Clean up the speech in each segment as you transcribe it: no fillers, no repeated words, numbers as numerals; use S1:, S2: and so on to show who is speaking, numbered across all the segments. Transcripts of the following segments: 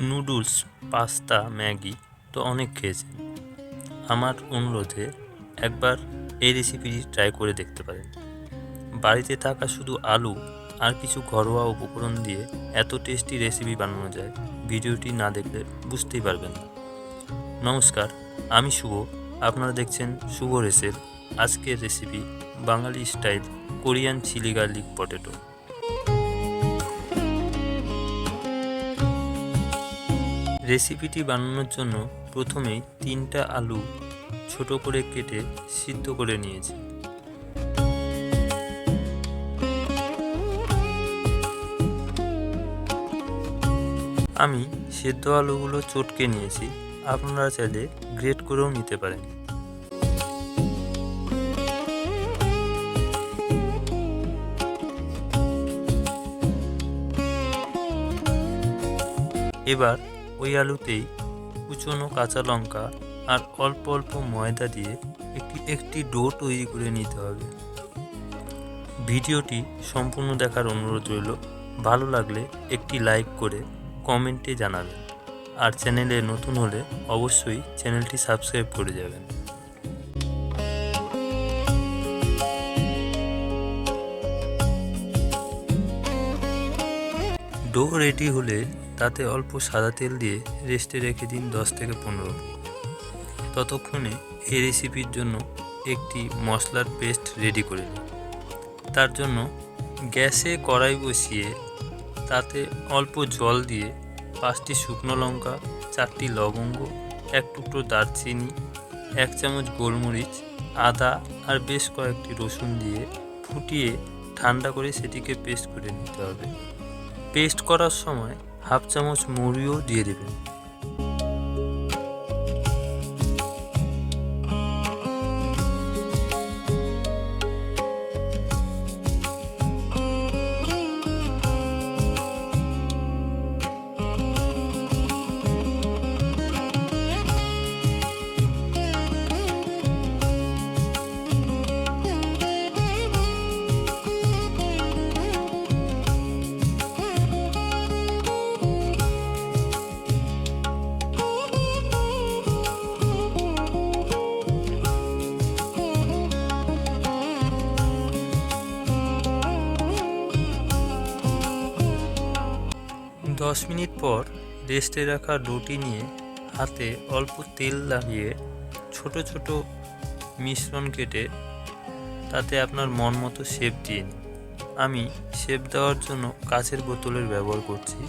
S1: Noodles, pasta, Maggi তো অনেক খেয়েছেন। আমার অনুরোধে একবার এই রেসিপিটি ট্রাই করে দেখতে পারেন। বাড়িতে থাকা শুধু আলু আর কিছু ঘরোয়া উপকরণ দিয়ে এত টেস্টি রেসিপি বানানো যায়, ভিডিওটি না দেখলে বুঝতেই পারবেন না। নমস্কার, আমি শুভ। আপনারা দেখছেন শুভ রেসের। আজকের রেসিপি বাঙালি style Korean chilli garlic potato. রেসিপিটি বানানোর জন্য প্রথমেই 3টা আলু ছোট করে কেটে সিদ্ধ করে নিয়েছি। আমি সেদ্ধ আলুগুলো চটকে নিয়েছি, আপনারা চাইলে গ্রেট করেও নিতে পারেন। এবার ওই আলুতেই কুচনো কাঁচা লঙ্কা আর অল্প অল্প ময়দা দিয়ে একটি ডো তৈরি করে নিতে হবে। ভিডিওটি সম্পূর্ণ দেখার অনুরোধ রইল। ভালো লাগলে একটি লাইক করে কমেন্টে জানাবেন, আর চ্যানেলে নতুন হলে অবশ্যই চ্যানেলটি সাবস্ক্রাইব করে যাবেন। ডো রেডি হলে তাতে অল্প সাদা তেল দিয়ে রেস্টে রেখে দিন 10 থেকে 15 মিনিট। ততক্ষণে এই রেসিপির জন্য একটি মশলার পেস্ট রেডি করে নিন। তার জন্য গ্যাসে কড়াই বসিয়ে তাতে অল্প জল দিয়ে 5টি শুকনো লঙ্কা, 4টি লবঙ্গ, 1 টুকরো দারচিনি, 1 চামচ গোলমরিচ, আদা আর বেশ কয়েকটি রসুন দিয়ে ফুটিয়ে ঠান্ডা করে সেটিকে পেস্ট করে নিতে হবে। পেস্ট করার সময় 1/2 চামচ মৌরিও দিয়ে দেবেন। 10 মিনিট পর রেস্টে রাখা ডোটি নিয়ে হাতে অল্প তেল লাগিয়ে ছোট ছোট মিশ্রণ কেটে তাতে আপনার মন মতো শেপ দিয়ে নিন। আমি শেপ দেওয়ার জন্য কাচের বোতলের ব্যবহার করছি।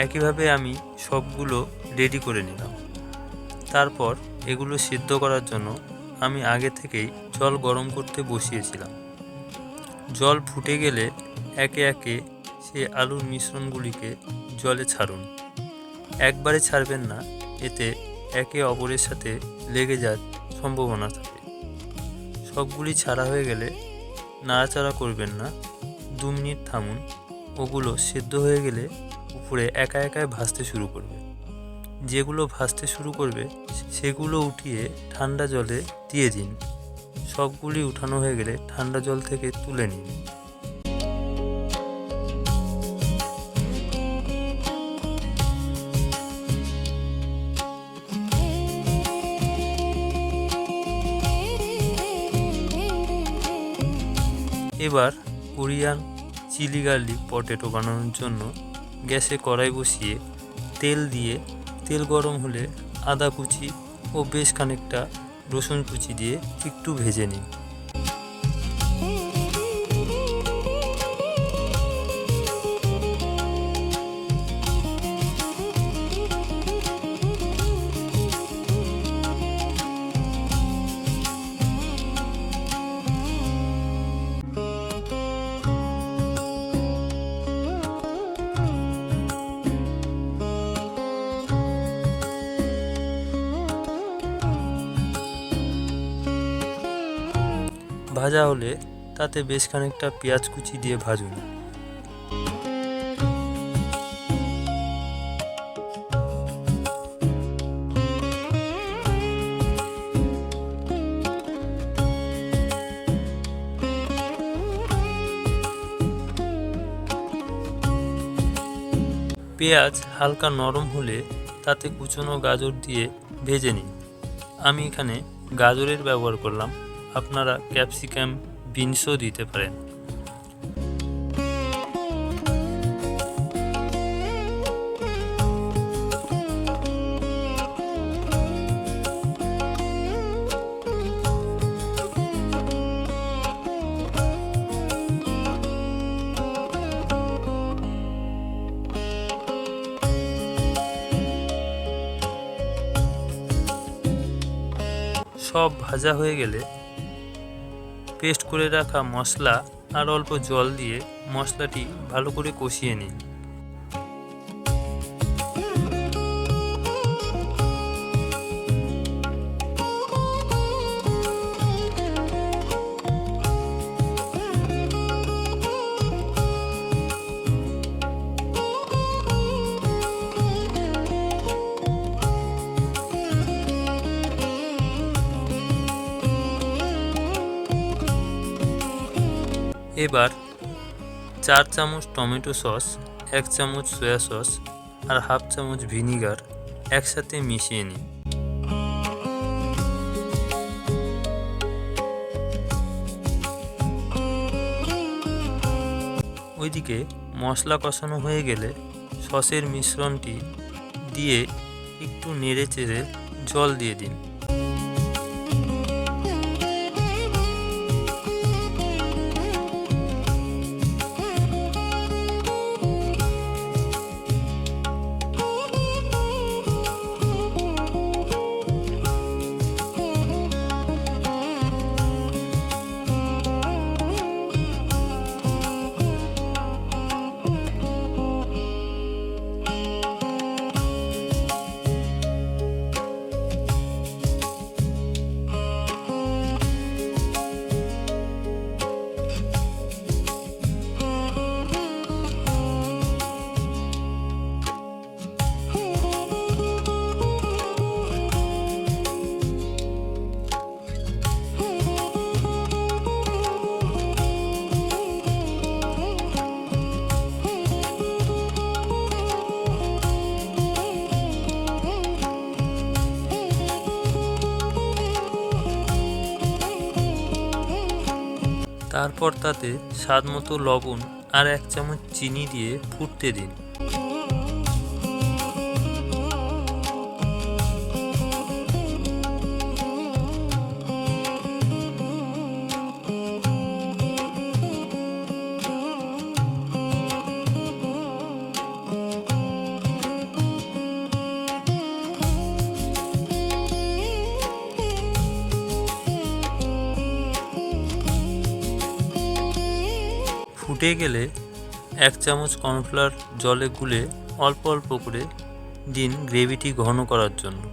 S1: একইভাবে আমি সবগুলো রেডি করে নিলাম। তারপর এগুলো সিদ্ধ করার জন্য আমি আগে থেকেই জল গরম করতে বসিয়েছিলাম। জল ফুটে গেলে একে একে সে আলুর মিশ্রণগুলিকে জলে ছাড়ুন। একবারে ছাড়বেন না, এতে একে অপরের সাথে লেগে যাওয়ার সম্ভাবনা থাকে। সবগুলি ছাড়া হয়ে গেলে নাড়াচাড়া করবেন না, 2 মিনিট থামুন। ওগুলো সিদ্ধ হয়ে গেলে উপরে একা একাই ভাসতে শুরু করবে। যেগুলো ভাসতে শুরু করবে সেগুলো উঠিয়ে ঠান্ডা জলে দিয়ে দিন। সবগুলি উঠানো হয়ে গেলে ঠান্ডা জল থেকে তুলে নিন। এবার কোরিয়ান চিলি গার্লিক পটেটো বানানোর জন্য গ্যাসে কড়াই বসিয়ে তেল দিয়ে তেল গরম হলে আদা কুচি ও বেশ খানিকটা রসুন কুচি দিয়ে একটু ভেজে নিন। ভাজা হলে তাতে বেশ খানিকটা পেঁয়াজ কুচি দিয়ে ভাজুন। পেঁয়াজ হালকা নরম হলে তাতে কুচনো গাজর দিয়ে ভেজে নিন। আমি এখানে গাজরের ব্যবহার করলাম, আপনারা ক্যাপসিকাম, বিনসও দিতে পারেন। সব ভাজা হয়ে গেলে পেস্ট করে রাখা মশলা আর অল্প জল দিয়ে মশলাটি ভালো করে কষিয়ে নিন। এবার 4 চামচ টমেটো সস, 1 চামচ সয়া সস আর হাফ চামচ ভিনিগার একসাথে মিশিয়ে নিন। ওইদিকে মশলা কষানো হয়ে গেলে সসের মিশ্রণটি দিয়ে একটু নেড়ে চেড়ে জল দিয়ে দিন। তারপর তাতে স্বাদমতো লবণ আর 1 চামচ চিনি দিয়ে ফুটতে দিন। ফুটে গেলে 1 চামচ কর্নফ্লাওয়ার জলে গুলে অল্প অল্প করে দিন গ্রেভিটি ঘন করার জন্য।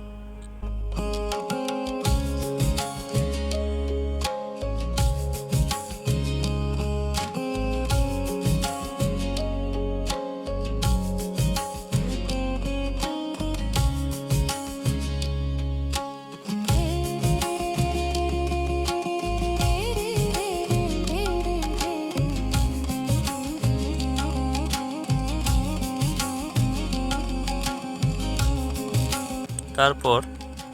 S1: তারপর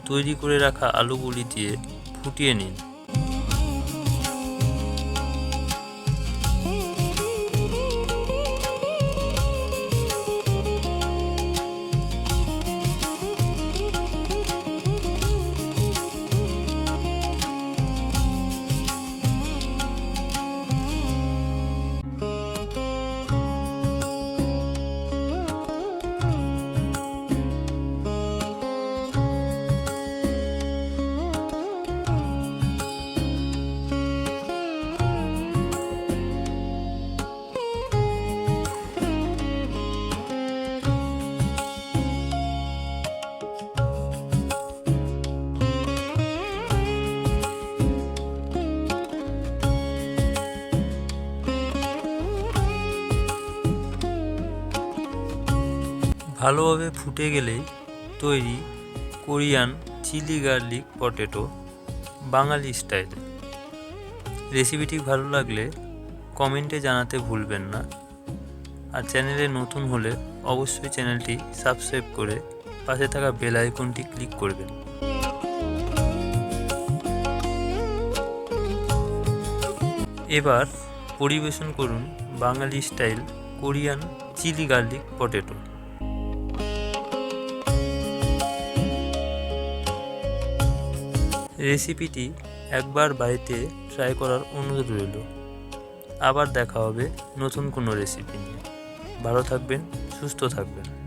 S1: তৈরি করে রাখা আলুগুলি দিয়ে ফুটিয়ে নিন। ভালোভাবে ফুটে গেলেই তৈরি কোরিয়ান চিলি গার্লিক পটেটো বাঙালি স্টাইলে। রেসিপিটি ভালো লাগলে কমেন্টে জানাতে ভুলবেন না। আর চ্যানেলে নতুন হলে অবশ্যই চ্যানেলটি সাবস্ক্রাইব করে পাশে থাকা বেল আইকনটি ক্লিক করবেন। এবার পরিবেশন করুন বাঙালি style Korean chilli garlic potato. রেসিপিটি একবার বাড়িতে ট্রাই করার অনুরোধ রইল। আবার দেখা হবে নতুন কোনো রেসিপি নিয়ে। ভালো থাকবেন, সুস্থ থাকবেন।